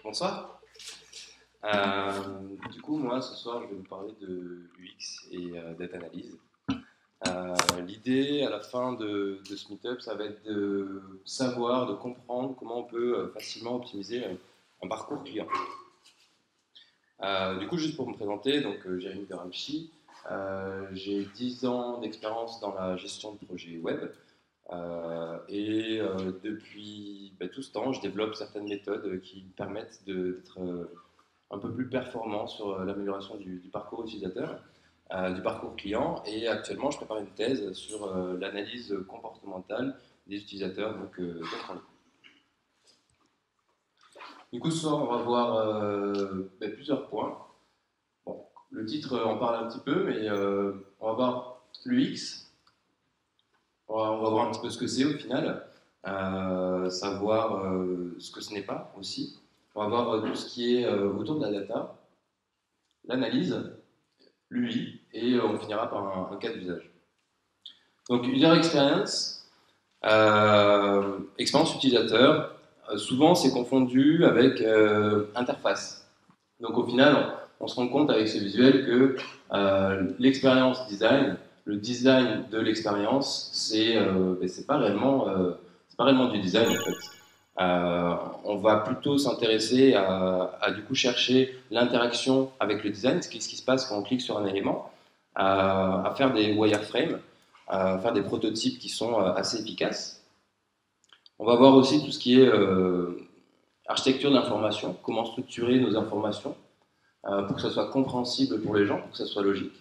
Bonsoir. Du coup, moi, ce soir, je vais vous parler de UX et data analyse. L'idée, à la fin de ce meet-up, ça va être de savoir, de comprendre comment on peut facilement optimiser un parcours client. Du coup, juste pour me présenter, donc Jérémy Peramchi, j'ai 10 ans d'expérience dans la gestion de projets web. Depuis tout ce temps, je développe certaines méthodes qui me permettent d'être un peu plus performant sur l'amélioration du parcours utilisateur, du parcours client. Et actuellement, je prépare une thèse sur l'analyse comportementale des utilisateurs donc en ligne. Du coup, ce soir, on va voir plusieurs points. Bon, le titre en parle un petit peu, mais on va voir l'UX. On va voir un petit peu ce que c'est au final, savoir ce que ce n'est pas aussi. On va voir tout ce qui est autour de la data, l'analyse, l'UI, et on finira par un cas d'usage. Donc, user experience, expérience utilisateur, souvent c'est confondu avec interface. Donc au final, on se rend compte avec ce visuel que l'expérience design, le design de l'expérience, c'est pas réellement du design en fait. On va plutôt s'intéresser à du coup chercher l'interaction avec le design, ce qui se passe quand on clique sur un élément, à faire des wireframes, à faire des prototypes qui sont assez efficaces. On va voir aussi tout ce qui est architecture de l'information, comment structurer nos informations pour que ça soit compréhensible pour les gens, pour que ça soit logique.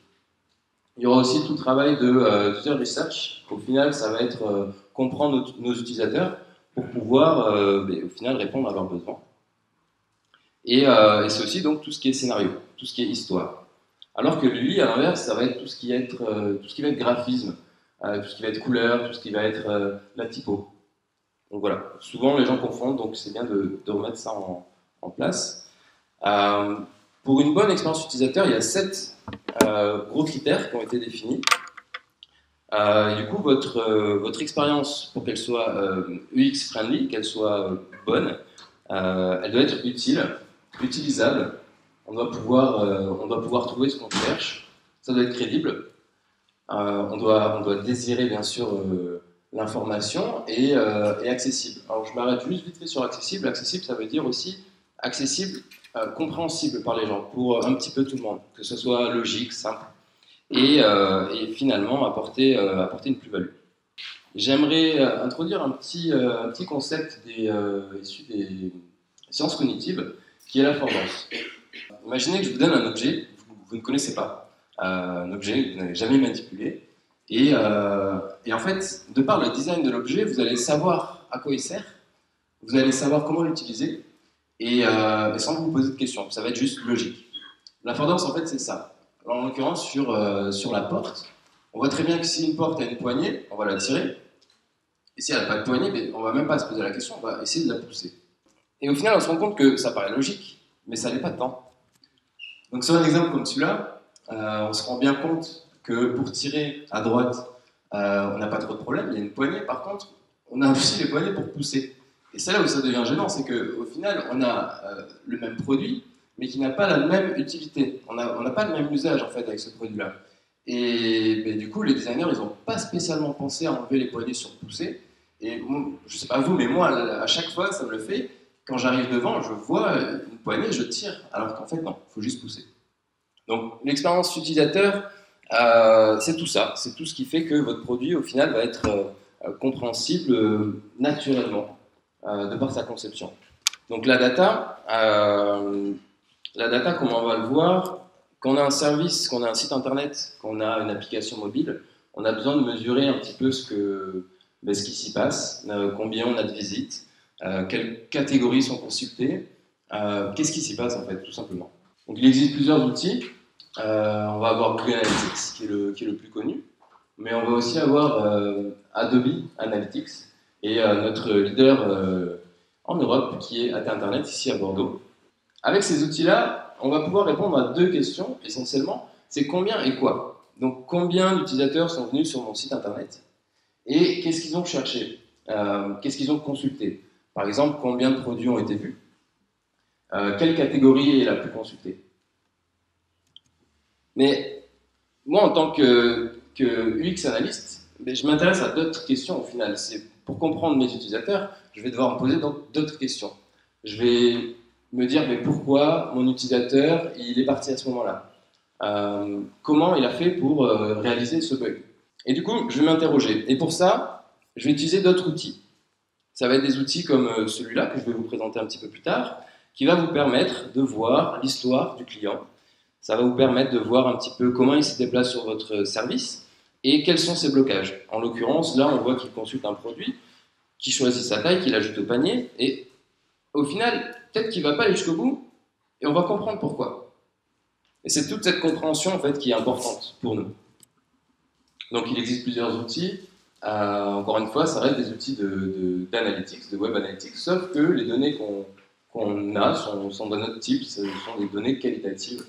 Il y aura aussi tout le travail de user research. Au final, ça va être comprendre nos utilisateurs pour pouvoir au final répondre à leurs besoins. Et c'est aussi donc tout ce qui est scénario, tout ce qui est histoire. Alors que lui, à l'inverse, ça va être tout ce qui va être graphisme, tout ce qui va être couleur, tout ce qui va être la typo. Donc voilà, souvent les gens confondent, donc c'est bien de remettre ça en place. Pour une bonne expérience utilisateur, il y a 7 gros critères qui ont été définis. Du coup, votre expérience, pour qu'elle soit UX friendly, qu'elle soit bonne, elle doit être utile, utilisable. On doit pouvoir trouver ce qu'on cherche. Ça doit être crédible. On doit désirer bien sûr l'information et accessible. Alors je m'arrête juste vite fait sur accessible. Accessible, ça veut dire aussi accessible, compréhensible par les gens, pour un petit peu tout le monde, que ce soit logique, simple, et finalement apporter une plus-value. J'aimerais introduire un petit concept issu des sciences cognitives, qui est l'affordance. Imaginez que je vous donne un objet que vous ne connaissez pas, un objet que vous n'avez jamais manipulé, et en fait, de par le design de l'objet, vous allez savoir à quoi il sert, vous allez savoir comment l'utiliser, et sans vous poser de questions. Ça va être juste logique. L'affordance, en fait, c'est ça. Alors, en l'occurrence, sur la porte, on voit très bien que si une porte a une poignée, on va la tirer. Et si elle n'a pas de poignée, on ne va même pas se poser la question, on va essayer de la pousser. Et au final, on se rend compte que ça paraît logique, mais ça n'est pas tant. Donc sur un exemple comme celui-là, on se rend bien compte que pour tirer à droite, on n'a pas trop de problème, il y a une poignée. Par contre, on a aussi les poignées pour pousser. Et c'est là où ça devient gênant, c'est qu'au final, on a le même produit, mais qui n'a pas la même utilité. On n'a pas le même usage en fait avec ce produit-là. Et du coup, les designers, ils n'ont pas spécialement pensé à enlever les poignées sur pousser. Et je ne sais pas vous, mais moi, à chaque fois, ça me le fait. Quand j'arrive devant, je vois une poignée, je tire. Alors qu'en fait, non, il faut juste pousser. Donc, l'expérience utilisateur, c'est tout ça. C'est tout ce qui fait que votre produit, au final, va être compréhensible naturellement, de par sa conception. Donc, la data, comment on va le voir, quand on a un service, quand on a un site internet, quand on a une application mobile, on a besoin de mesurer un petit peu ce qui s'y passe, combien on a de visites, quelles catégories sont consultées, qu'est-ce qui s'y passe en fait, tout simplement. Donc il existe plusieurs outils. On va avoir Google Analytics qui est le plus connu, mais on va aussi avoir Adobe Analytics et notre leader en Europe qui est AT Internet ici à Bordeaux. Avec ces outils-là, on va pouvoir répondre à 2 questions essentiellement. C'est combien et quoi. Donc combien d'utilisateurs sont venus sur mon site internet et qu'est-ce qu'ils ont cherché, qu'est-ce qu'ils ont consulté. Par exemple, combien de produits ont été vus, quelle catégorie est la plus consultée. Mais moi, en tant que UX analyste, je m'intéresse à d'autres questions au final. C'est pour comprendre mes utilisateurs, je vais devoir me poser d'autres questions. Je vais me dire mais pourquoi mon utilisateur il est parti à ce moment-là, comment il a fait pour réaliser ce bug. Et du coup, je vais m'interroger. Et pour ça, je vais utiliser d'autres outils. Ça va être des outils comme celui-là que je vais vous présenter un petit peu plus tard, qui va vous permettre de voir l'histoire du client. Ça va vous permettre de voir un petit peu comment il se déplace sur votre service et quels sont ses blocages. En l'occurrence, là, on voit qu'il consulte un produit, qu'il choisit sa taille, qu'il ajoute au panier, et au final, peut-être qu'il ne va pas aller jusqu'au bout, et on va comprendre pourquoi. Et c'est toute cette compréhension en fait qui est importante pour nous. Donc il existe plusieurs outils. Encore une fois, ça reste des outils d'analytics, de web analytics, sauf que les données qu'on a sont de notre type, ce sont des données qualitatives.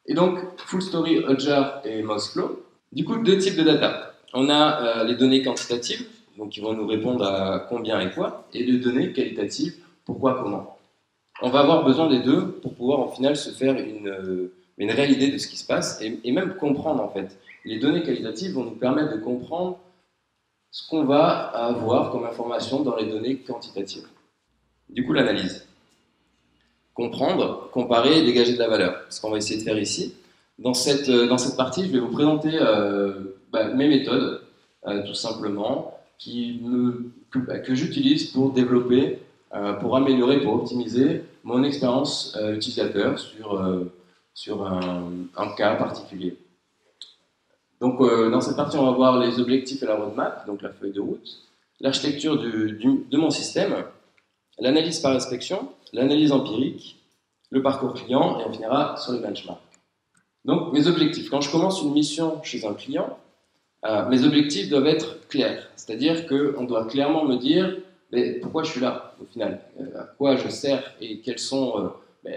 Et donc, Full Story, Hotjar et Mouseflow. Du coup, deux types de data. On a les données quantitatives, donc qui vont nous répondre à combien et quoi, et les données qualitatives, pourquoi, comment. On va avoir besoin des deux pour pouvoir, au final, se faire une réelle idée de ce qui se passe et même comprendre, en fait. Les données qualitatives vont nous permettre de comprendre ce qu'on va avoir comme information dans les données quantitatives. Du coup, l'analyse. Comprendre, comparer et dégager de la valeur. C'est ce qu'on va essayer de faire ici. Dans cette partie, je vais vous présenter mes méthodes, tout simplement, que j'utilise pour développer, pour améliorer, pour optimiser mon expérience utilisateur sur un cas particulier. Donc, dans cette partie, on va voir les objectifs et la roadmap, donc la feuille de route, l'architecture de mon système, l'analyse par inspection, l'analyse empirique, le parcours client, et on finira sur les benchmarks. Donc, mes objectifs. Quand je commence une mission chez un client, mes objectifs doivent être clairs. C'est-à-dire qu'on doit clairement me dire pourquoi je suis là, au final, à quoi je sers et quels sont tout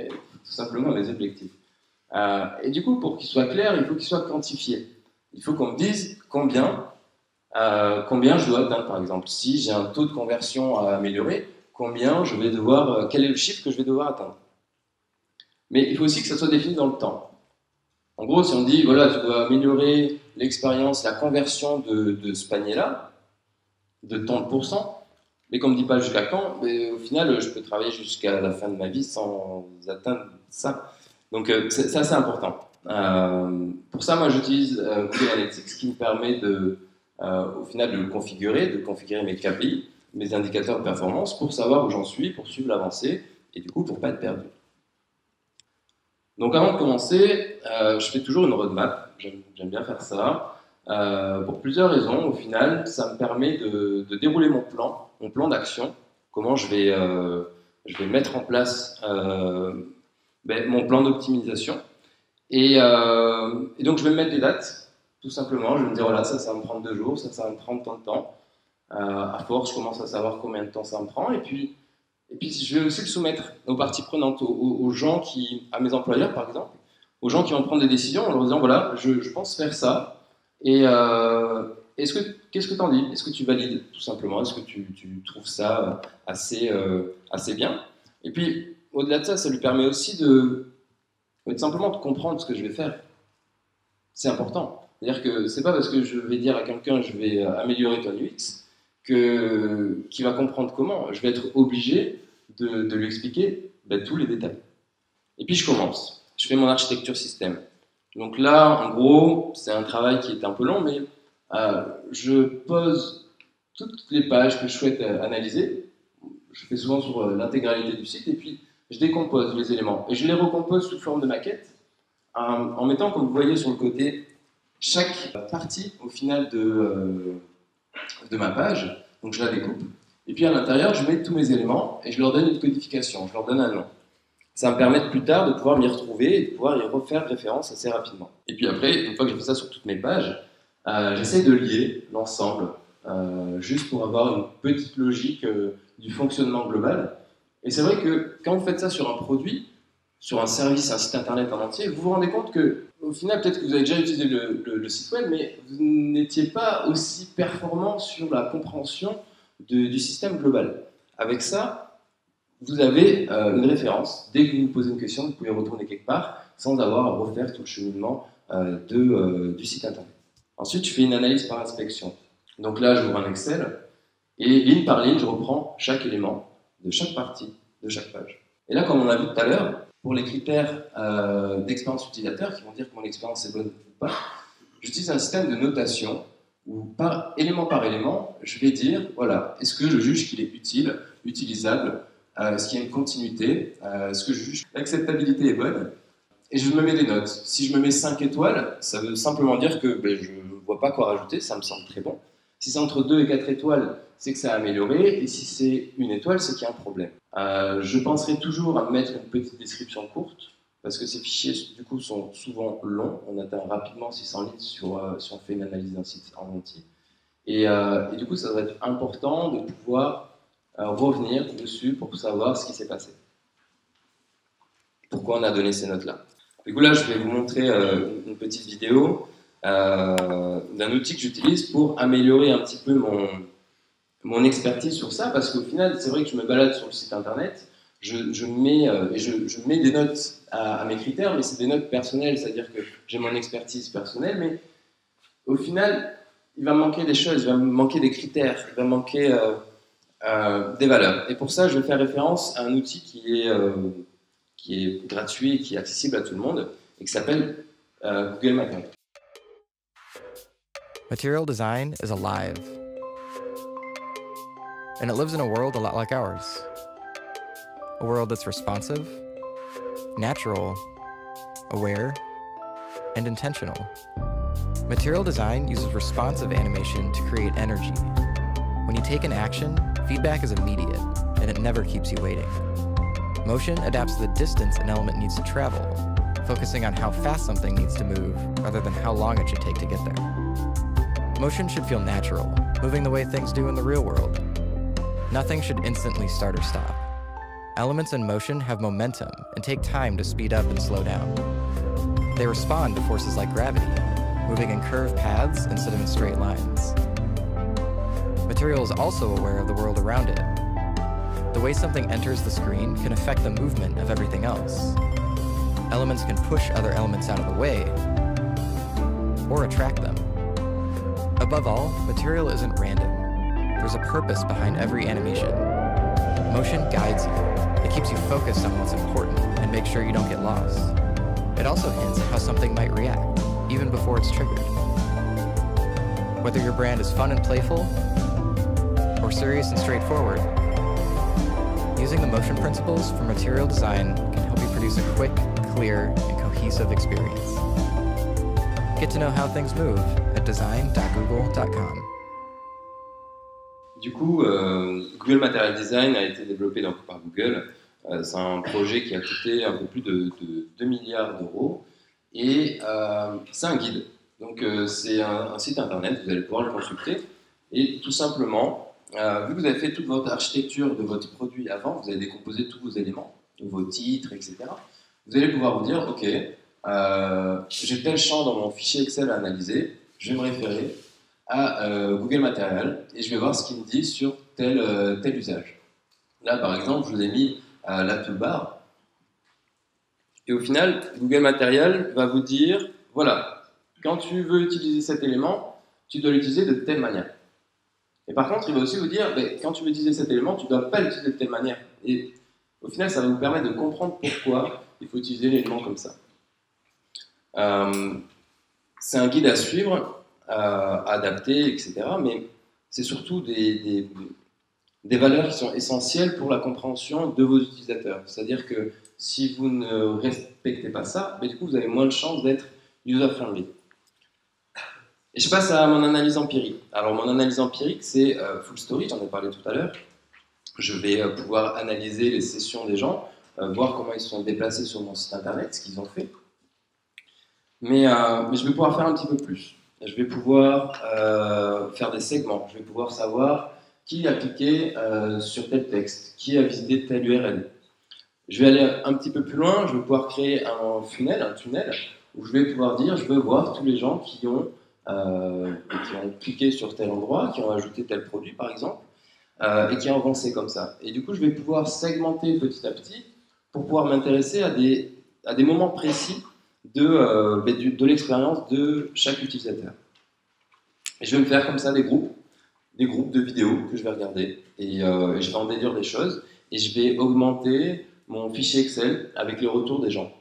simplement mes objectifs. Et du coup, pour qu'ils soient clairs, il faut qu'ils soient quantifiés. Il faut qu'on me dise combien je dois atteindre, par exemple. Si j'ai un taux de conversion à améliorer, quel est le chiffre que je vais devoir atteindre. Mais il faut aussi que ça soit défini dans le temps. En gros, si on dit, voilà, tu dois améliorer l'expérience, la conversion de ce panier-là, de tant de pourcents, mais qu'on ne me dit pas jusqu'à quand, mais au final, je peux travailler jusqu'à la fin de ma vie sans atteindre ça. Donc, c'est assez important. Pour ça, moi, j'utilise Google Analytics, qui me permet au final de configurer mes KPI, mes indicateurs de performance, pour savoir où j'en suis, pour suivre l'avancée, et du coup, pour ne pas être perdu. Donc avant de commencer, je fais toujours une roadmap, j'aime bien faire ça, pour plusieurs raisons. Au final, ça me permet de dérouler mon plan d'action, comment je vais mettre en place mon plan d'optimisation. Et donc je vais me mettre des dates, tout simplement. Je vais me dire, voilà, ça va me prendre 2 jours, ça va me prendre tant de temps. À force, je commence à savoir combien de temps ça me prend. Et puis je vais aussi le soumettre aux parties prenantes, aux gens à mes employeurs par exemple, aux gens qui vont prendre des décisions en leur disant voilà, je pense faire ça. Et qu'est-ce que tu en dis? Est-ce que tu valides tout simplement? Est-ce que tu trouves ça assez bien? Et puis au-delà de ça, ça lui permet aussi simplement de comprendre ce que je vais faire. C'est important. C'est-à-dire que c'est pas parce que je vais dire à quelqu'un je vais améliorer ton UX qui va comprendre comment. Je vais être obligé de lui expliquer tous les détails. Et puis je commence. Je fais mon architecture système. Donc là, en gros, c'est un travail qui est un peu long, mais je pose toutes les pages que je souhaite analyser. Je fais souvent sur l'intégralité du site, et puis je décompose les éléments. Et je les recompose sous forme de maquette, en mettant, comme vous voyez sur le côté, chaque partie au final de ma page, donc je la découpe, et puis à l'intérieur je mets tous mes éléments et je leur donne une codification, je leur donne un nom. Ça me permet plus tard de pouvoir m'y retrouver et de pouvoir y refaire référence assez rapidement. Et puis après, une fois que j'ai fait ça sur toutes mes pages, j'essaie de lier l'ensemble, juste pour avoir une petite logique du fonctionnement global. Et c'est vrai que quand vous faites ça sur un produit, sur un service, un site internet en entier, vous vous rendez compte que au final, peut-être que vous avez déjà utilisé le site web, mais vous n'étiez pas aussi performant sur la compréhension du système global. Avec ça, vous avez une référence. Dès que vous vous posez une question, vous pouvez retourner quelque part sans avoir à refaire tout le cheminement du site internet. Ensuite, je fais une analyse par inspection. Donc là, j'ouvre un Excel et ligne par ligne, je reprends chaque élément de chaque partie de chaque page. Et là, comme on l'a vu tout à l'heure, pour les critères d'expérience utilisateur qui vont dire que mon expérience est bonne ou pas, j'utilise un système de notation où par élément, je vais dire, voilà, est-ce que je juge qu'il est utile, utilisable, est-ce qu'il y a une continuité, est-ce que je juge que l'acceptabilité est bonne, et je me mets des notes. Si je me mets 5 étoiles, ça veut simplement dire que je ne vois pas quoi rajouter, ça me semble très bon. Si c'est entre 2 et 4 étoiles, c'est que ça a amélioré, et si c'est 1 étoile, c'est qu'il y a un problème. Je penserai toujours à mettre une petite description courte, parce que ces fichiers, du coup, sont souvent longs. On atteint rapidement 600 litres si on fait une analyse d'un site en entier. Et du coup, ça va être important de pouvoir revenir dessus pour savoir ce qui s'est passé. Pourquoi on a donné ces notes-là. Du coup, là, je vais vous montrer une petite vidéo d'un outil que j'utilise pour améliorer un petit peu mon expertise sur ça, parce qu'au final, c'est vrai que je me balade sur le site internet, je mets des notes à mes critères, mais c'est des notes personnelles, c'est-à-dire que j'ai mon expertise personnelle, mais au final, il va me manquer des choses, il va me manquer des critères, il va me manquer des valeurs. Et pour ça, je vais faire référence à un outil qui est gratuit, qui est accessible à tout le monde, et qui s'appelle Google Material. Material design is alive. And it lives in a world a lot like ours. A world that's responsive, natural, aware, and intentional. Material design uses responsive animation to create energy. When you take an action, feedback is immediate, and it never keeps you waiting. Motion adapts to the distance an element needs to travel, focusing on how fast something needs to move rather than how long it should take to get there. Motion should feel natural, moving the way things do in the real world. Nothing should instantly start or stop. Elements in motion have momentum and take time to speed up and slow down. They respond to forces like gravity, moving in curved paths instead of in straight lines. Material is also aware of the world around it. The way something enters the screen can affect the movement of everything else. Elements can push other elements out of the way or attract them. Above all, material isn't random. There's a purpose behind every animation. Motion guides you. It keeps you focused on what's important and makes sure you don't get lost. It also hints at how something might react, even before it's triggered. Whether your brand is fun and playful, or serious and straightforward, using the motion principles for material design can help you produce a quick, clear, and cohesive experience. Get to know how things move at design.google.com. Du coup, Google Material Design a été développé donc, par Google. C'est un projet qui a coûté un peu plus de 2 milliards d'euros. Et c'est un guide. Donc c'est un site internet, vous allez pouvoir le consulter. Et tout simplement, vu que vous avez fait toute votre architecture de votre produit avant, vous avez décomposé tous vos éléments, vos titres, etc. Vous allez pouvoir vous dire, ok, j'ai tel champ dans mon fichier Excel à analyser, je vais me référer à Google Material et je vais voir ce qu'il me dit sur tel usage. Là, par exemple, je vous ai mis la toolbar. Et au final, Google Material va vous dire, voilà, quand tu veux utiliser cet élément, tu dois l'utiliser de telle manière. Et par contre, il va aussi vous dire, quand tu veux utiliser cet élément, tu ne dois pas l'utiliser de telle manière. Et au final, ça va vous permettre de comprendre pourquoi il faut utiliser l'élément comme ça. C'est un guide à suivre, adapté, etc. Mais c'est surtout des valeurs qui sont essentielles pour la compréhension de vos utilisateurs. C'est-à-dire que si vous ne respectez pas ça, du coup, vous avez moins de chances d'être user-friendly. Et je passe à mon analyse empirique. Alors, mon analyse empirique, c'est full story, j'en ai parlé tout à l'heure. Je vais pouvoir analyser les sessions des gens, voir comment ils se sont déplacés sur mon site internet, ce qu'ils ont fait. Mais je vais pouvoir faire un petit peu plus. Je vais pouvoir faire des segments. Je vais pouvoir savoir qui a cliqué sur tel texte, qui a visité telle URL. Je vais aller un petit peu plus loin. Je vais pouvoir créer un tunnel, où je vais pouvoir dire, je veux voir tous les gens qui ont cliqué sur tel endroit, qui ont ajouté tel produit, par exemple. et qui est avancé comme ça. Et du coup, je vais pouvoir segmenter petit à petit pour pouvoir m'intéresser à des moments précis de l'expérience de chaque utilisateur. Et je vais me faire comme ça des groupes de vidéos que je vais regarder et je vais en déduire des choses et je vais augmenter mon fichier Excel avec les retours des gens.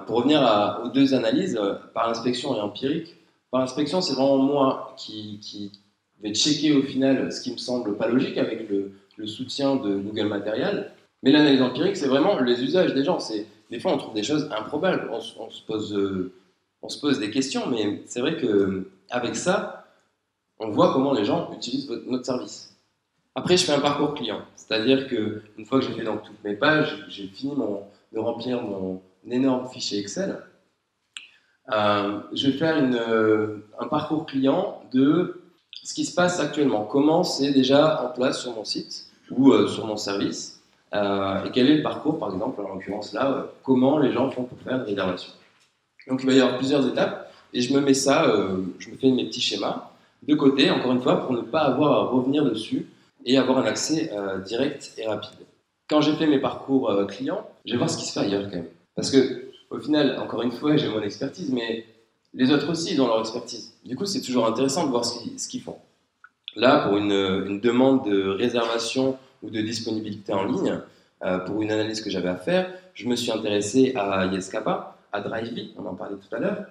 Pour revenir aux deux analyses, par inspection et empirique, par inspection, c'est vraiment moi qui vais checker au final ce qui me semble pas logique avec le soutien de Google Material. Mais l'analyse empirique, c'est vraiment les usages des gens. Des fois, on trouve des choses improbables. On se pose des questions, mais c'est vrai qu'avec ça, on voit comment les gens utilisent notre service. Après, je fais un parcours client. C'est-à-dire qu'une fois que j'ai fait donc toutes mes pages, j'ai fini de remplir mon énorme fichier Excel. Je vais faire un parcours client de ce qui se passe actuellement. Comment c'est déjà en place sur mon site ou sur mon service. Et quel est le parcours, par exemple, en l'occurrence là, comment les gens font pour faire une réservation. Donc il va y avoir plusieurs étapes et je me mets ça, je me fais mes petits schémas de côté, encore une fois, pour ne pas avoir à revenir dessus et avoir un accès direct et rapide. Quand j'ai fait mes parcours clients, je vais voir ce qui se fait ailleurs quand même. Parce que, au final, encore une fois, j'ai mon expertise, mais les autres aussi, ils ont leur expertise. Du coup, c'est toujours intéressant de voir ce qu'ils font. Là, pour une demande de réservation ou de disponibilité en ligne, pour une analyse que j'avais à faire, je me suis intéressé à Yescapa, à Drively, on en parlait tout à l'heure,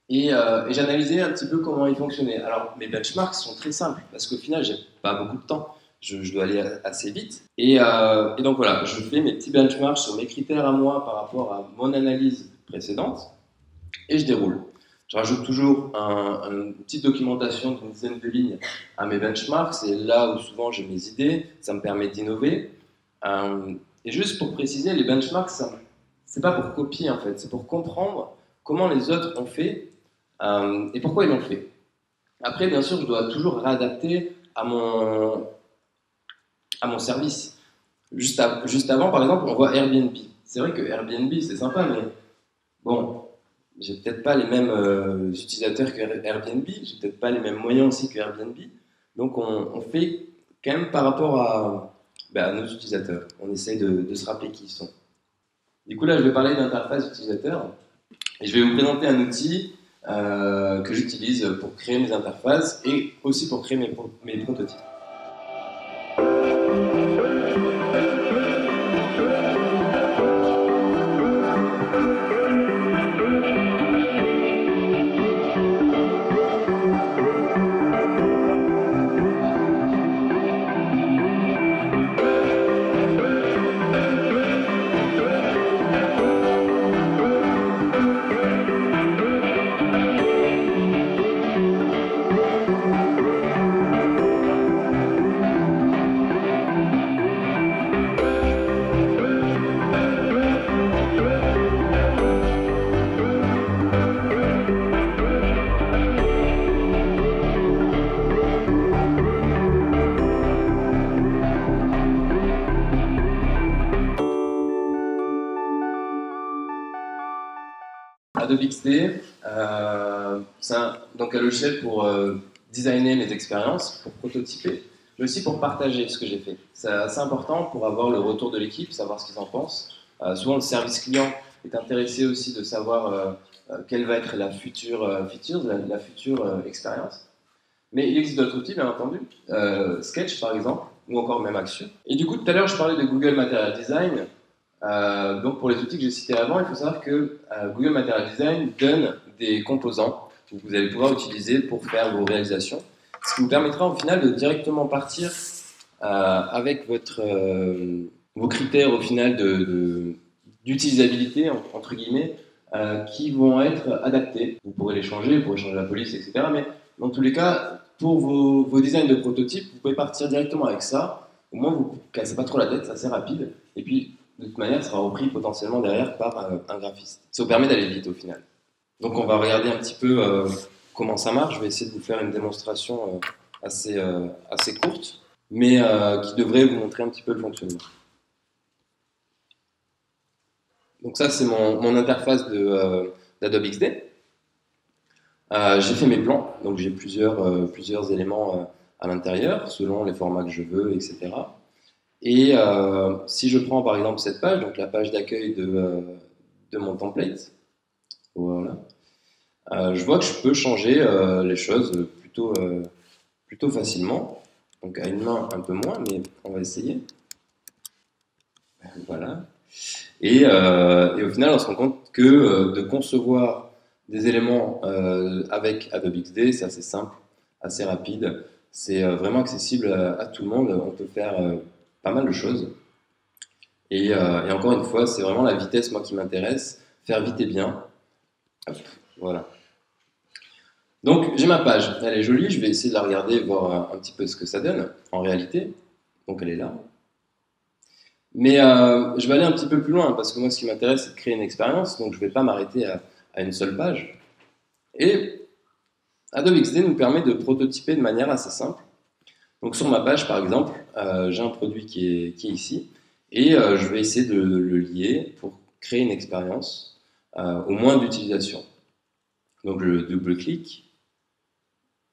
et j'ai analysé un petit peu comment ils fonctionnaient. Alors, mes benchmarks sont très simples, parce qu'au final, j'ai pas beaucoup de temps. Je dois aller assez vite. Et donc voilà, je fais mes petits benchmarks sur mes critères à moi par rapport à mon analyse précédente, et je déroule. Je rajoute toujours une petite documentation d'une dizaine de lignes à mes benchmarks, c'est là où souvent j'ai mes idées, ça me permet d'innover. Et juste pour préciser, les benchmarks, c'est pas pour copier en fait, c'est pour comprendre comment les autres ont fait et pourquoi ils l'ont fait. Après, bien sûr, je dois toujours réadapter à mon service. Juste avant, par exemple, on voit Airbnb. C'est vrai que Airbnb, c'est sympa, mais bon, j'ai peut-être pas les mêmes utilisateurs que Airbnb, j'ai peut-être pas les mêmes moyens aussi que Airbnb. Donc, on fait quand même par rapport à nos utilisateurs. On essaye de se rappeler qui ils sont. Du coup, là, je vais parler d'interface utilisateur. Et je vais vous présenter un outil que j'utilise pour créer mes interfaces et aussi pour créer mes prototypes. Adobe XD, c'est donc un logiciel pour designer mes expériences, pour prototyper, mais aussi pour partager ce que j'ai fait. C'est assez important pour avoir le retour de l'équipe, savoir ce qu'ils en pensent. Souvent, le service client est intéressé aussi de savoir quelle va être la future feature, la future expérience. Mais il existe d'autres outils, bien entendu, Sketch par exemple, ou encore même Action. Et du coup, tout à l'heure, je parlais de Google Material Design. Donc pour les outils que j'ai cités avant, il faut savoir que Google Material Design donne des composants que vous allez pouvoir utiliser pour faire vos réalisations, ce qui vous permettra au final de directement partir avec vos critères au final d'utilisabilité, entre guillemets, qui vont être adaptés. Vous pourrez les changer, vous pourrez changer la police, etc. Mais dans tous les cas, pour vos designs de prototypes, vous pouvez partir directement avec ça. Au moins, vous ne cassez pas trop la tête, c'est assez rapide. Et puis, de toute manière, ça sera repris potentiellement derrière par un graphiste. Ça vous permet d'aller vite au final. Donc on va regarder un petit peu comment ça marche. Je vais essayer de vous faire une démonstration assez courte, mais qui devrait vous montrer un petit peu le fonctionnement. Donc ça, c'est mon interface d'Adobe XD. J'ai fait mes plans, donc j'ai plusieurs éléments à l'intérieur, selon les formats que je veux, etc. Et si je prends par exemple cette page, donc la page d'accueil de mon template, voilà, je vois que je peux changer les choses plutôt facilement. Donc à une main un peu moins, mais on va essayer. Voilà. Et au final, on se rend compte que de concevoir des éléments avec Adobe XD, c'est assez simple, assez rapide. C'est vraiment accessible à tout le monde. On peut faire pas mal de choses. Et encore une fois, c'est vraiment la vitesse, moi, qui m'intéresse. Faire vite et bien. Hop, voilà. Donc, j'ai ma page. Elle est jolie. Je vais essayer de la regarder, voir un petit peu ce que ça donne en réalité. Donc, elle est là. Mais je vais aller un petit peu plus loin, parce que moi, ce qui m'intéresse, c'est de créer une expérience. Donc, je ne vais pas m'arrêter à une seule page. Et Adobe XD nous permet de prototyper de manière assez simple. Donc, sur ma page, par exemple, j'ai un produit qui est ici. Et je vais essayer de le lier pour créer une expérience, au moins d'utilisation. Donc, je double-clique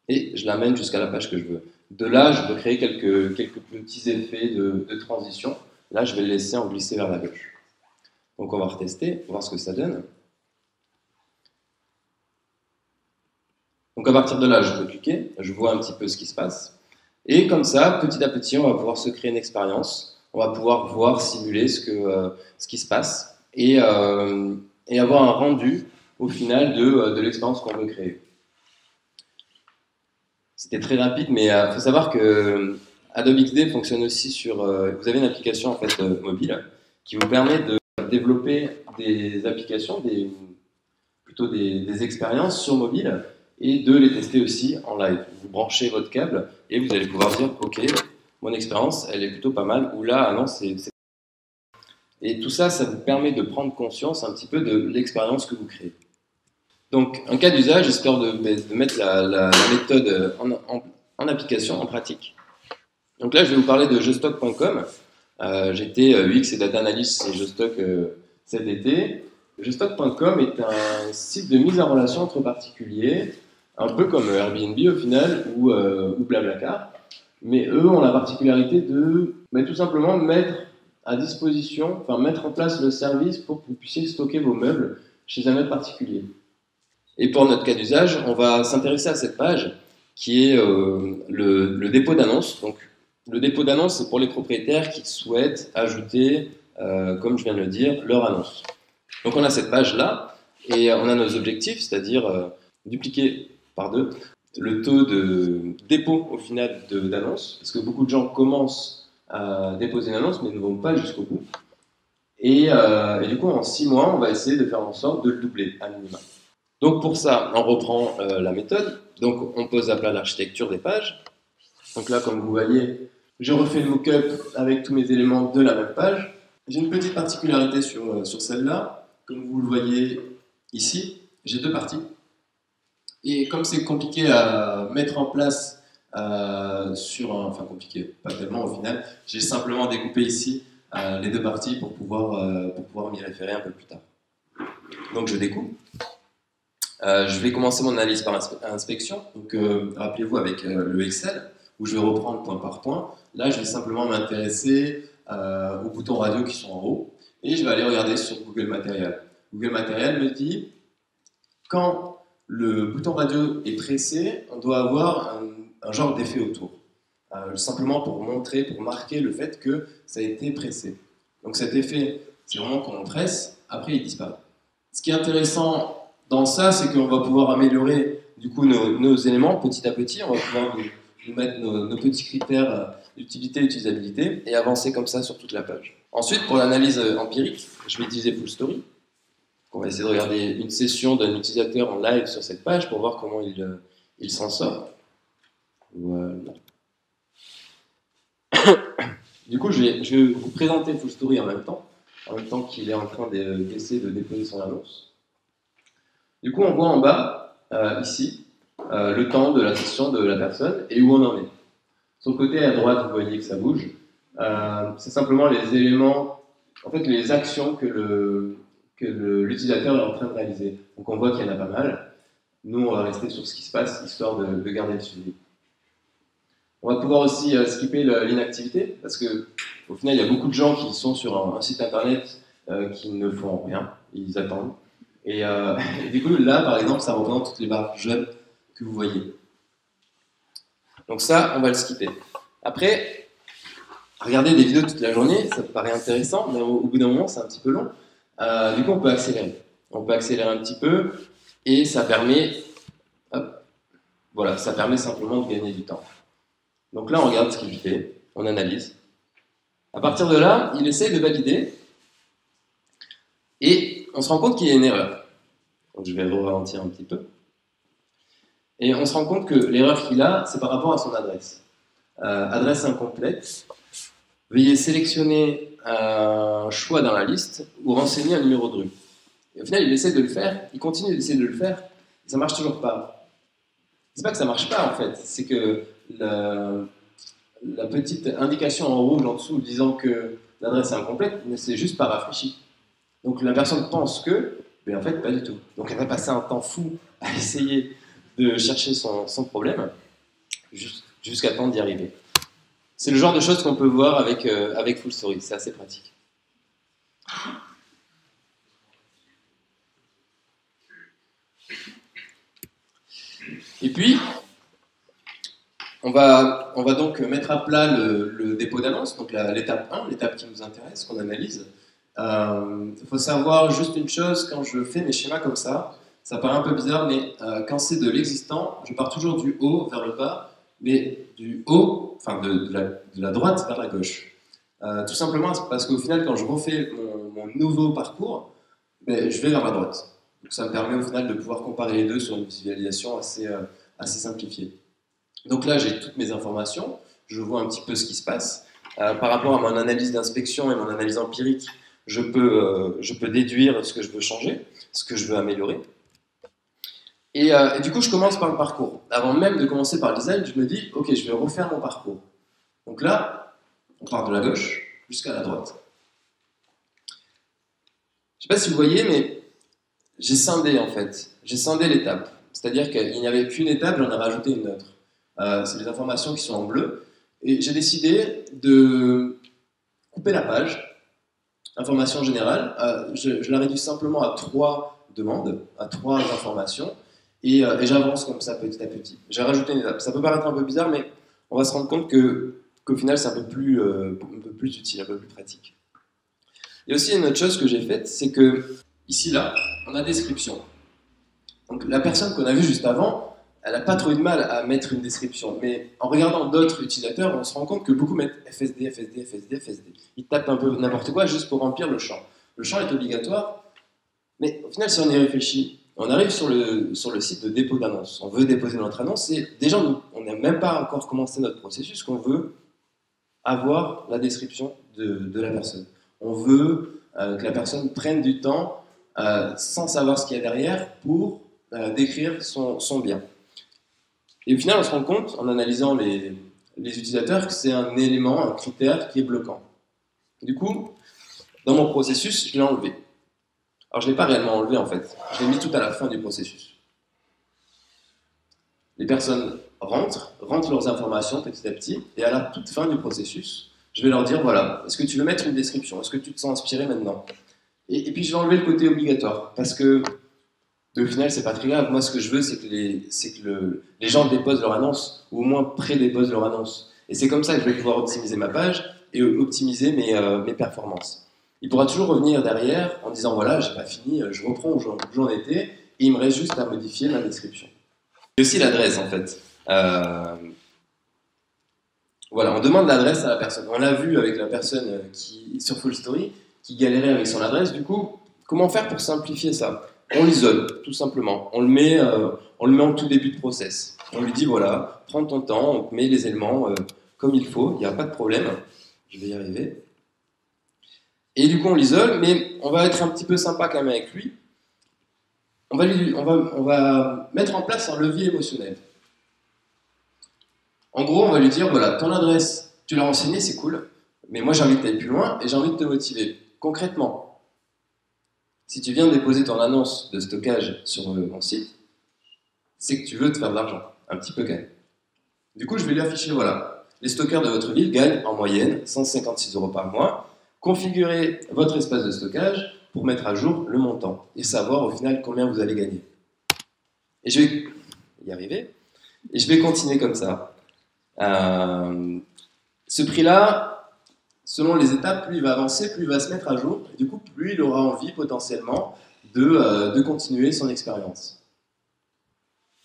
et je l'amène jusqu'à la page que je veux. De là, je peux créer quelques petits effets de transition. Là, je vais le laisser en glisser vers la gauche. Donc, on va retester, voir ce que ça donne. Donc, à partir de là, je peux cliquer, je vois un petit peu ce qui se passe. Et comme ça, petit à petit, on va pouvoir se créer une expérience. On va pouvoir voir, simuler ce qui se passe et avoir un rendu, au final, de l'expérience qu'on veut créer. C'était très rapide, mais il faut savoir que Adobe XD fonctionne aussi sur... vous avez une application en fait, mobile qui vous permet de développer des applications, plutôt des expériences sur mobile et de les tester aussi en live. Vous branchez votre câble et vous allez pouvoir dire « Ok, mon expérience, elle est plutôt pas mal » ou « Là, ah non, c'est... » Et tout ça, ça vous permet de prendre conscience un petit peu de l'expérience que vous créez. Donc, un cas d'usage, histoire de mettre la méthode en application, en pratique. Donc là, je vais vous parler de Jostock.com. J'étais UX et Data Analyst chez Jostock cet été. Jostock.com est un site de mise en relation entre particuliers, un peu comme Airbnb au final, ou Blablacar. Mais eux ont la particularité de tout simplement mettre à disposition, enfin mettre en place le service pour que vous puissiez stocker vos meubles chez un autre particulier. Et pour notre cas d'usage, on va s'intéresser à cette page qui est le dépôt d'annonce. Donc, le dépôt d'annonce, c'est pour les propriétaires qui souhaitent ajouter, comme je viens de le dire, leur annonce. Donc, on a cette page-là et on a nos objectifs, c'est-à-dire dupliquer par 2 le taux de dépôt au final d'annonce, parce que beaucoup de gens commencent à déposer une annonce mais ne vont pas jusqu'au bout. Et du coup, en 6 mois, on va essayer de faire en sorte de le doubler à minima. Donc pour ça, on reprend la méthode. Donc on pose à plat l'architecture des pages. Donc là, comme vous voyez, je refais le mock-up avec tous mes éléments de la même page. J'ai une petite particularité sur celle-là. Comme vous le voyez ici, j'ai 2 parties. Et comme c'est compliqué à mettre en place enfin compliqué, pas tellement au final, j'ai simplement découpé ici les 2 parties pour pouvoir m'y référer un peu plus tard. Donc je découpe. Je vais commencer mon analyse par inspection. Donc, rappelez-vous avec le Excel, où je vais reprendre point par point. Là, je vais simplement m'intéresser aux boutons radio qui sont en haut. Et je vais aller regarder sur Google Material. Google Material me dit, quand le bouton radio est pressé, on doit avoir un genre d'effet autour. Simplement pour montrer, pour marquer le fait que ça a été pressé. Donc cet effet, c'est vraiment quand on presse, après il disparaît. Ce qui est intéressant dans ça, c'est qu'on va pouvoir améliorer du coup nos éléments petit à petit. On va pouvoir nous mettre nos petits critères d'utilité et d'utilisabilité et avancer comme ça sur toute la page. Ensuite, pour l'analyse empirique, je vais utiliser Full Story. On va essayer de regarder une session d'un utilisateur en live sur cette page pour voir comment il s'en sort. Voilà. Du coup, je vais vous présenter Full Story en même temps qu'il est en train d'essayer de déposer son annonce. Du coup, on voit en bas, ici, le temps de la session de la personne et où on en est. Sur le côté à droite, vous voyez que ça bouge. C'est simplement les éléments, en fait, les actions que l'utilisateur est en train de réaliser. Donc on voit qu'il y en a pas mal. Nous, on va rester sur ce qui se passe, histoire de garder le suivi. On va pouvoir aussi skipper l'inactivité, parce que au final, il y a beaucoup de gens qui sont sur un site internet qui ne font rien, ils attendent. Et, et du coup, là, par exemple, ça représente toutes les barres jaunes que vous voyez. Donc ça, on va le skipper. Après, regarder des vidéos toute la journée, ça paraît intéressant, mais au bout d'un moment, c'est un petit peu long. Du coup, on peut accélérer. On peut accélérer un petit peu, et ça permet, hop, voilà, ça permet simplement de gagner du temps. Donc là, on regarde ce qu'il fait, on analyse. À partir de là, il essaie de valider, et on se rend compte qu'il y a une erreur. Donc je vais ralentir un petit peu. Et on se rend compte que l'erreur qu'il a, c'est par rapport à son adresse. Adresse incomplète. Veuillez sélectionner un choix dans la liste ou renseigner un numéro de rue. Et au final, il essaie de le faire, il continue d'essayer de le faire, et ça ne marche toujours pas. C'est pas que ça ne marche pas en fait, c'est que la petite indication en rouge en dessous disant que l'adresse est incomplète ne s'est juste pas rafraîchie. Donc la personne pense que, mais en fait pas du tout. Donc elle va passer un temps fou à essayer de chercher son problème jusqu'à temps d'y arriver. C'est le genre de choses qu'on peut voir avec Full Story, c'est assez pratique. Et puis, on va donc mettre à plat le dépôt d'annonce, donc l'étape 1, l'étape qui nous intéresse, qu'on analyse. Il faut savoir juste une chose, quand je fais mes schémas comme ça paraît un peu bizarre, mais quand c'est de l'existant, je pars toujours du haut vers le bas, mais du haut, enfin de la droite vers la gauche. Tout simplement parce qu'au final, quand je refais mon nouveau parcours, ben, je vais vers la droite. Donc ça me permet au final de pouvoir comparer les deux sur une visualisation assez simplifiée. Donc là, j'ai toutes mes informations, je vois un petit peu ce qui se passe. Par rapport à mon analyse d'inspection et mon analyse empirique, je peux déduire ce que je veux changer, ce que je veux améliorer. Et du coup, je commence par le parcours. Avant même de commencer par le design, je me dis, ok, je vais refaire mon parcours. Donc là, on part de la gauche jusqu'à la droite. Je ne sais pas si vous voyez, mais j'ai scindé en fait. J'ai scindé l'étape. C'est-à-dire qu'il n'y avait qu'une étape, j'en ai rajouté une autre. C'est les informations qui sont en bleu. Et j'ai décidé de couper la page, information générale. Je la réduis simplement à 3 demandes, à 3 informations. Et j'avance comme ça petit à petit. J'ai rajouté une étape. Ça peut paraître un peu bizarre, mais on va se rendre compte qu'au final, c'est un peu plus utile, un peu plus pratique. Il y a aussi une autre chose que j'ai faite, c'est que ici, là, on a description. Donc la personne qu'on a vue juste avant, elle n'a pas trop eu de mal à mettre une description. Mais en regardant d'autres utilisateurs, on se rend compte que beaucoup mettent FSD, FSD, FSD, FSD. Ils tapent un peu n'importe quoi juste pour remplir le champ. Le champ est obligatoire, mais au final, si on y réfléchit, on arrive sur le site de dépôt d'annonce. On veut déposer notre annonce et déjà, on n'a même pas encore commencé notre processus qu'on veut avoir la description de la personne. On veut que la personne prenne du temps sans savoir ce qu'il y a derrière pour décrire son bien. Et au final, on se rend compte, en analysant les utilisateurs, que c'est un élément, un critère qui est bloquant. Du coup, dans mon processus, je l'ai enlevé. Alors, je ne l'ai pas réellement enlevé, en fait. Je l'ai mis tout à la fin du processus. Les personnes rentrent leurs informations petit à petit, et à la toute fin du processus, je vais leur dire, voilà, est-ce que tu veux mettre une description? Est-ce que tu te sens inspiré maintenant? Et puis, je vais enlever le côté obligatoire, parce que, au final, c'est pas très grave. Moi, ce que je veux, c'est que les gens déposent leur annonce, ou au moins pré-déposent leur annonce. Et c'est comme ça que je vais pouvoir optimiser ma page et optimiser mes performances. Il pourra toujours revenir derrière en disant voilà, j'ai pas fini, je reprends où j'en étais, et il me reste juste à modifier ma description. Et aussi l'adresse en fait. Voilà, on demande l'adresse à la personne. On l'a vu avec la personne sur Full Story qui galérait avec son adresse. Du coup, comment faire pour simplifier ça? On l'isole, tout simplement. On le met en tout début de process. On lui dit voilà, prends ton temps, on te met les éléments comme il faut, il n'y a pas de problème. Je vais y arriver. Et du coup, on l'isole, mais on va être un petit peu sympa quand même avec lui. On va mettre en place un levier émotionnel. En gros, on va lui dire, voilà, ton adresse, tu l'as renseignée, c'est cool, mais moi j'ai envie que tu ailles plus loin et j'ai envie de te motiver. Concrètement, si tu viens de déposer ton annonce de stockage sur mon site, c'est que tu veux te faire de l'argent, un petit peu quand même. Du coup, je vais lui afficher, voilà, les stockeurs de votre ville gagnent en moyenne 156 € par mois. Configurez votre espace de stockage pour mettre à jour le montant et savoir au final combien vous allez gagner. Et je vais y arriver. Et je vais continuer comme ça. Ce prix-là, selon les étapes, plus il va avancer, plus il va se mettre à jour. Et du coup, plus il aura envie potentiellement de continuer son expérience.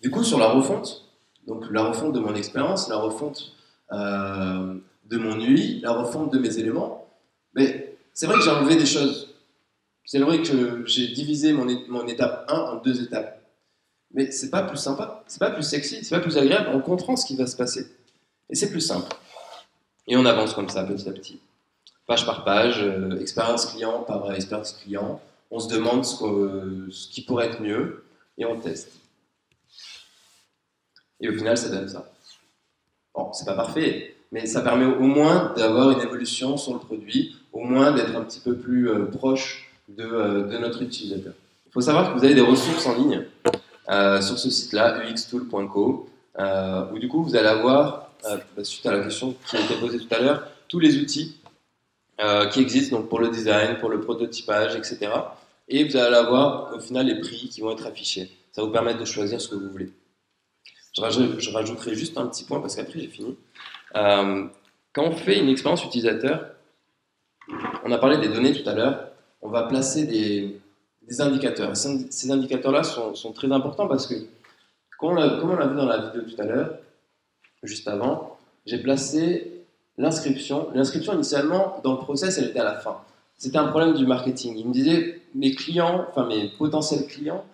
Du coup, sur la refonte, donc la refonte de mon expérience, la refonte de mon UI, la refonte de mes éléments, mais c'est vrai que j'ai enlevé des choses. C'est vrai que j'ai divisé mon étape 1 en 2 étapes. Mais c'est pas plus sympa, c'est pas plus sexy, c'est pas plus agréable, on comprend ce qui va se passer. Et c'est plus simple. Et on avance comme ça, petit à petit. Page par page, expérience client par expérience client. On se demande ce qui pourrait être mieux et on teste. Et au final, ça donne ça. Bon, c'est pas parfait, mais ça permet au moins d'avoir une évolution sur le produit, au moins d'être un petit peu plus proche de notre utilisateur. Il faut savoir que vous avez des ressources en ligne sur ce site-là, uxtool.co, où du coup vous allez avoir, suite à la question qui a été posée tout à l'heure, tous les outils qui existent donc pour le design, pour le prototypage, etc. Et vous allez avoir au final les prix qui vont être affichés. Ça va vous permettre de choisir ce que vous voulez. Je rajouterai juste un petit point parce qu'après j'ai fini. Quand on fait une expérience utilisateur, on a parlé des données tout à l'heure, on va placer des indicateurs. Ces indicateurs-là sont très importants parce que, comme on l'a vu dans la vidéo tout à l'heure, juste avant, j'ai placé l'inscription. L'inscription, initialement, dans le process, elle était à la fin. C'était un problème du marketing. Il me disait, mes potentiels clients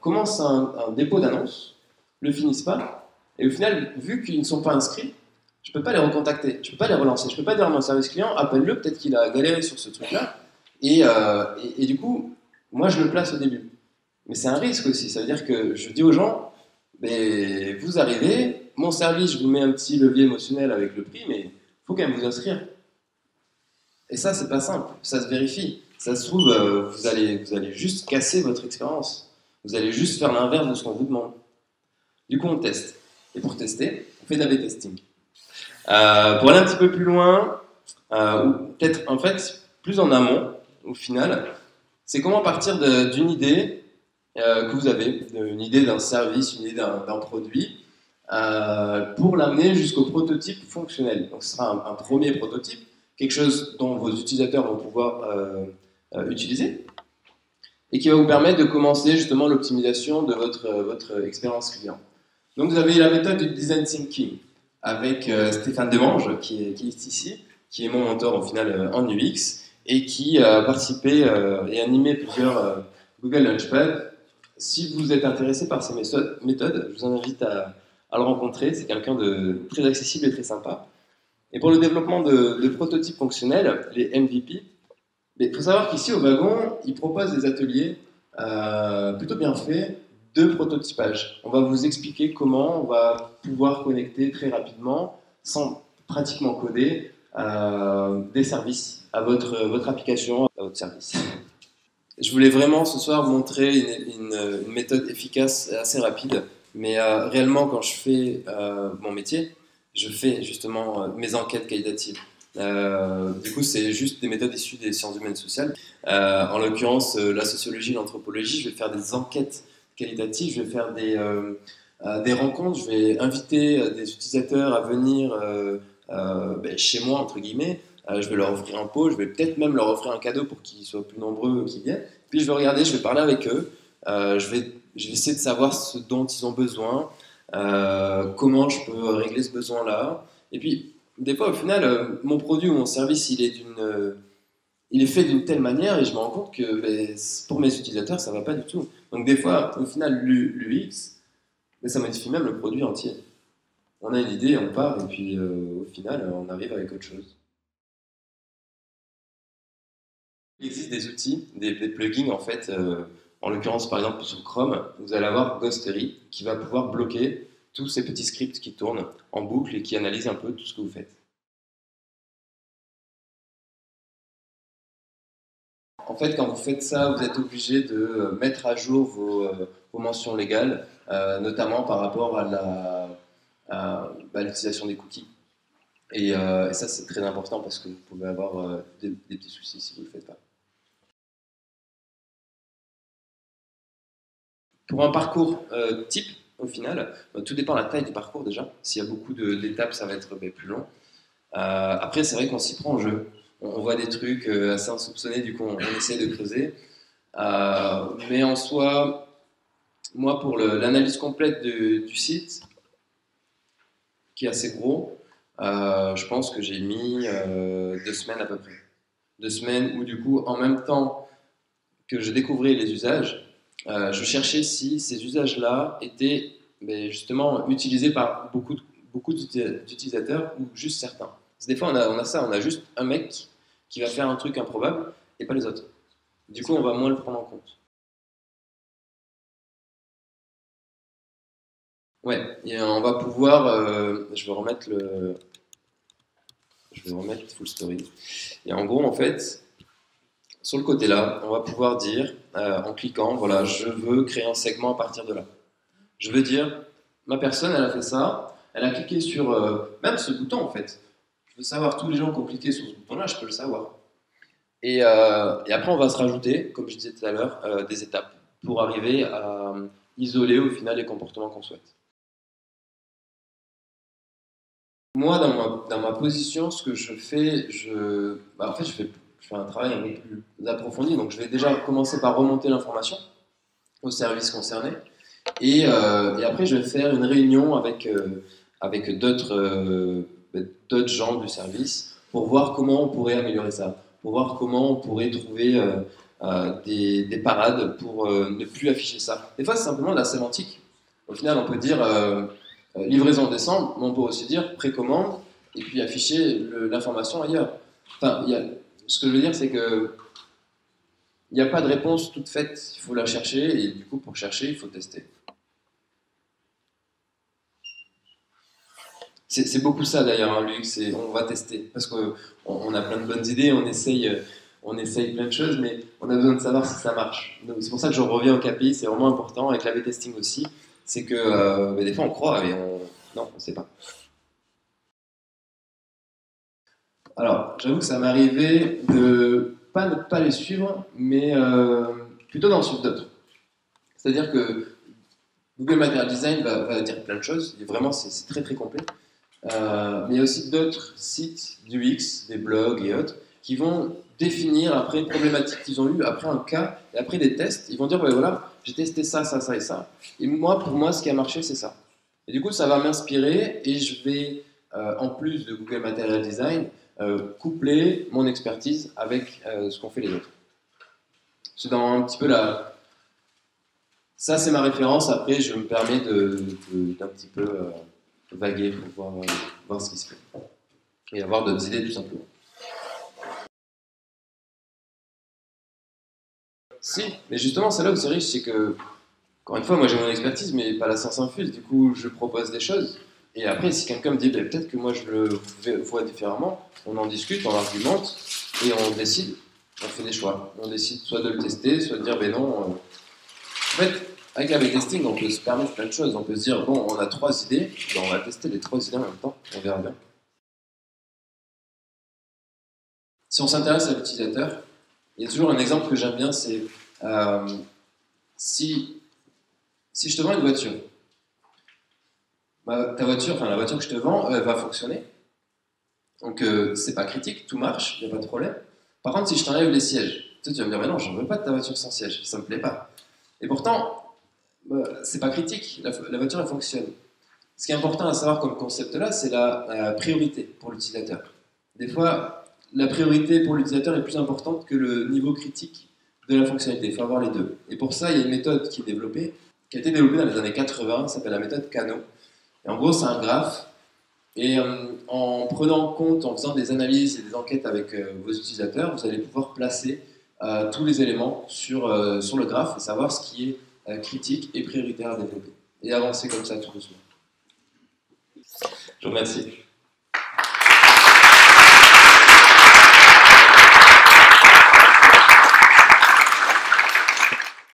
commencent un dépôt d'annonce, le finissent pas, et au final, vu qu'ils ne sont pas inscrits, je ne peux pas les recontacter, je ne peux pas les relancer, je ne peux pas dire à mon service client, appelle-le, peut-être qu'il a galéré sur ce truc-là. Et du coup, moi je le place au début. Mais c'est un risque aussi, ça veut dire que je dis aux gens, mais vous arrivez, mon service, je vous mets un petit levier émotionnel avec le prix, mais il faut quand même vous inscrire. Et ça, c'est pas simple, ça se vérifie. Ça se trouve, vous allez juste casser votre expérience. Vous allez juste faire l'inverse de ce qu'on vous demande. Du coup, on teste. Et pour tester, on fait de l'A/B testing. Pour aller un petit peu plus loin, ou peut-être en fait plus en amont, au final, c'est comment partir d'une idée que vous avez, une idée d'un service, une idée d'un produit, pour l'amener jusqu'au prototype fonctionnel. Donc ce sera un premier prototype, quelque chose dont vos utilisateurs vont pouvoir utiliser, et qui va vous permettre de commencer justement l'optimisation de votre expérience client. Donc vous avez la méthode du design thinking, avec Stéphane Demange, qui est ici, qui est mon mentor au final en UX, et qui a participé et animé plusieurs Google Launchpad. Si vous êtes intéressé par ces méthodes, je vous invite à le rencontrer. C'est quelqu'un de très accessible et très sympa. Et pour le développement de prototypes fonctionnels, les MVP, il faut savoir qu'ici au wagon, ils proposent des ateliers plutôt bien faits de prototypage. On va vous expliquer comment on va pouvoir connecter très rapidement, sans pratiquement coder, des services à votre application, à votre service. Je voulais vraiment ce soir montrer une méthode efficace et assez rapide, mais réellement quand je fais mon métier, je fais justement mes enquêtes qualitatives. Du coup, c'est juste des méthodes issues des sciences humaines sociales. En l'occurrence, la sociologie, l'anthropologie, je vais faire des enquêtes qualitatives, je vais faire des rencontres, je vais inviter des utilisateurs à venir chez moi, entre guillemets. Je vais leur offrir un pot, je vais peut-être même leur offrir un cadeau pour qu'ils soient plus nombreux qui viennent. Puis je vais regarder, je vais parler avec eux, je vais essayer de savoir ce dont ils ont besoin, comment je peux régler ce besoin-là. Et puis, des fois, au final, mon produit ou mon service, il est fait d'une telle manière et je me rends compte que pour mes utilisateurs, ça ne va pas du tout. Donc des fois, au final, l'UX, ça modifie même le produit entier. On a une idée, on part, et puis au final, on arrive avec autre chose. Il existe des outils, des plugins en fait, en l'occurrence par exemple sur Chrome, vous allez avoir Ghostery qui va pouvoir bloquer tous ces petits scripts qui tournent en boucle et qui analysent un peu tout ce que vous faites. En fait, quand vous faites ça, vous êtes obligé de mettre à jour vos mentions légales, notamment par rapport à l'utilisation des cookies. Et ça, c'est très important parce que vous pouvez avoir des petits soucis si vous ne le faites pas. Pour un parcours type, au final, tout dépend de la taille du parcours déjà. S'il y a beaucoup d'étapes, ça va être plus long. Après, c'est vrai qu'on s'y prend en jeu. On voit des trucs assez insoupçonnés, du coup, on essaie de creuser. Mais en soi, moi, pour l'analyse complète du site, qui est assez gros, je pense que j'ai mis 2 semaines à peu près. 2 semaines où, du coup, en même temps que je découvrais les usages, je cherchais si ces usages-là étaient justement utilisés par beaucoup d'utilisateurs ou juste certains. Parce que des fois, on a ça, on a juste un mec qui va faire un truc improbable et pas les autres. Du coup, on va moins le prendre en compte. Ouais, et on va pouvoir. Je vais remettre full story. Et en gros, en fait, sur le côté là, on va pouvoir dire, en cliquant, voilà, je veux créer un segment à partir de là. Je veux dire, ma personne, elle a fait ça, elle a cliqué sur même ce bouton en fait. Je veux savoir tous les gens qui ont cliqué sur ce bouton-là, je peux le savoir. Et après, on va se rajouter, comme je disais tout à l'heure, des étapes pour arriver à isoler au final les comportements qu'on souhaite. Moi, dans ma position, ce que je fais, en fait, je fais un travail un peu plus approfondi. Donc, je vais déjà commencer par remonter l'information au service concerné. Et après, je vais faire une réunion avec d'autres gens du service pour voir comment on pourrait améliorer ça, pour voir comment on pourrait trouver des parades pour ne plus afficher ça. Des fois, c'est simplement de la sémantique. Au final, on peut dire livraison en décembre, mais on peut aussi dire précommande et puis afficher l'information ailleurs. Enfin, ce que je veux dire, c'est que il n'y a pas de réponse toute faite, il faut la chercher et du coup, pour chercher, il faut tester. C'est beaucoup ça d'ailleurs, hein, Luc, on va tester. Parce qu'on a plein de bonnes idées, on essaye plein de choses, mais on a besoin de savoir si ça marche. Donc c'est pour ça que je reviens au KPI, c'est vraiment important, avec l'A/B testing aussi. C'est que des fois on croit, mais non, on ne sait pas. Alors, j'avoue que ça m'est arrivé de ne pas les suivre, mais plutôt d'en suivre d'autres. C'est-à-dire que Google Material Design va dire plein de choses, et vraiment c'est très très complet. Mais il y a aussi d'autres sites du X, des blogs et autres, qui vont définir après une problématique qu'ils ont eue, après un cas, et après des tests, ils vont dire, voilà, j'ai testé ça, ça, ça et ça, et pour moi, ce qui a marché, c'est ça. Et du coup, ça va m'inspirer, et je vais, en plus de Google Material Design, coupler mon expertise avec ce qu'ont fait les autres. C'est dans un petit peu ça, c'est ma référence, après, je me permets d'un petit peu vaguer pour voir ce qui se fait. Et avoir d'autres idées, tout simplement. Si, mais justement, c'est là où c'est riche, c'est que, encore une fois, moi j'ai mon expertise, mais pas la science infuse, du coup, je propose des choses. Et après, si quelqu'un me dit, peut-être que moi je le vois différemment, on en discute, on argumente, et on décide, on fait des choix. On décide soit de le tester, soit de dire, non. En fait, avec l'A/B testing, on peut se permettre plein de choses. On peut se dire, bon, on a 3 idées, on va tester les 3 idées en même temps, on verra bien. Si on s'intéresse à l'utilisateur, il y a toujours un exemple que j'aime bien, c'est si je te vends une voiture, ta voiture, enfin la voiture que je te vends, elle va fonctionner. Donc c'est pas critique, tout marche, il n'y a pas de problème. Par contre, si je t'enlève les sièges, tu vas me dire, mais non, j'en veux pas de ta voiture sans siège, ça me plaît pas. Et pourtant, c'est pas critique, la voiture elle fonctionne. Ce qui est important à savoir comme concept là, c'est la priorité pour l'utilisateur. Des fois, la priorité pour l'utilisateur est plus importante que le niveau critique de la fonctionnalité. Il faut avoir les deux. Et pour ça, il y a une méthode qui a été développée dans les années 80, ça s'appelle la méthode Kano. Et en gros, c'est un graphe. Et en prenant en compte, en faisant des analyses et des enquêtes avec vos utilisateurs, vous allez pouvoir placer tous les éléments sur le graphe et savoir ce qui est critique et prioritaire à développer. Et avancer comme ça tout doucement. Je vous remercie.